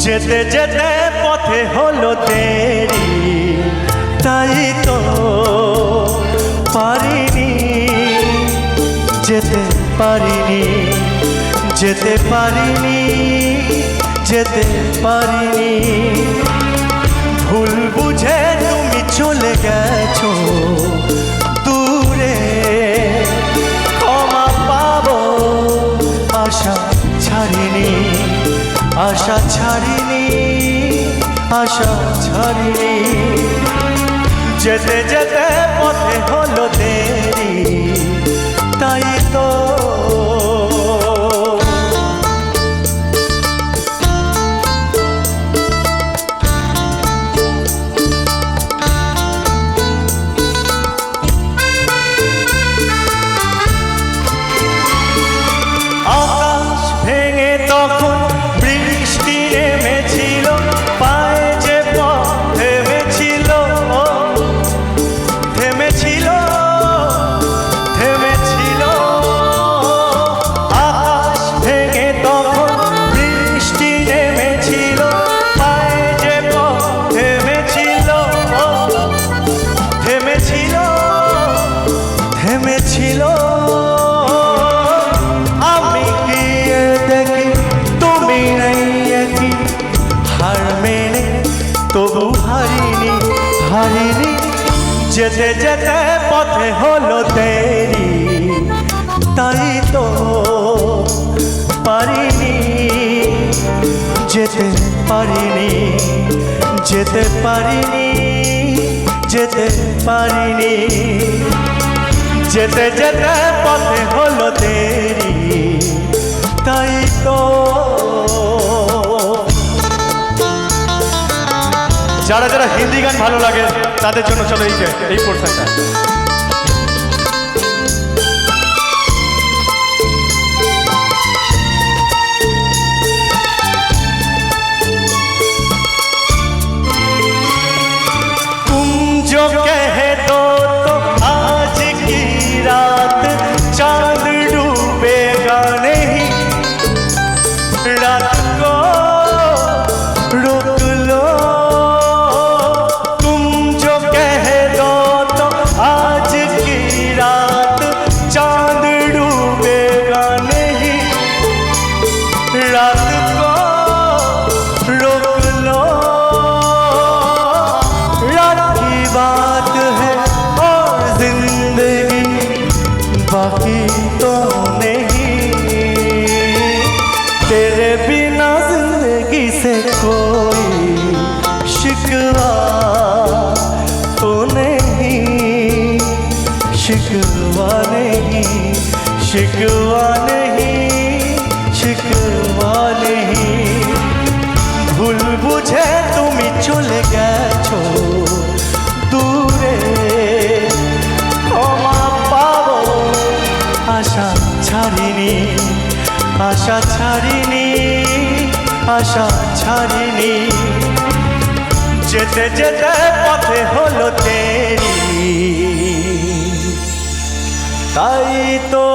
যেতে যেতে পথে হলো দেরি, তাই তো পারিনি, যেতে পারিনি, যেতে পারিনি, যেতে পারিনি। ভুল বুঝে তুমি চলে গেছো দূরে, ক্ষমা পাবো আশা ছাড়িনি, আশা ছাড়িনি, আশা ছাড়িনি। যেতে যেতে পথে হলো দেরি, তাই তো আকাশ ভেঙে তখন বৃষ্টি নেমেছিল, পায়ে যে পথ থেমেছিল, থেমেছিল, থেমেছিল। আকাশ ভেঙে তখন বৃষ্টি নেমেছিল, পায়ে যে পথ থেমেছিল, থেমেছিল, থেমেছিল। আমি গিয়ে দেখি তুমি নেই, একই হার মেনে তবু হারিনি, হারিনি। যেতে যেতে পথে হলো দেরি, তাই তো পারিনি, যেতে পারিনি, যেতে পারিনি, যেতে পারিনি। যেতে যেতে পথে হলো দেরি, তাই তো। যারা যারা হিন্দি গান ভালো লাগে তাদের জন্য চলো এই পোর্শনটা। तुम जो कह दो तो आज की रात चांद डूबेगा नहीं, रात को रोक लो। तुम जो कह दो तो आज की रात चांद डूबेगा नहीं, रात को रोक लो। रात की बात है और जिंदगी बाकी तो नहीं, तेरे बिना जिंदगी से कोई शिकवा तो नहीं, शिकवा नहीं, शिकवा नहीं, शिकवा नहीं। ভুল বুঝে তুমি চলে গেছো দূরে, ক্ষমা পাবো আশা ছাড়িনি, আশা ছাড়িনি, আশা ছাড়িনি। যেতে যেতে পথে হলো দেরি, তাই তো।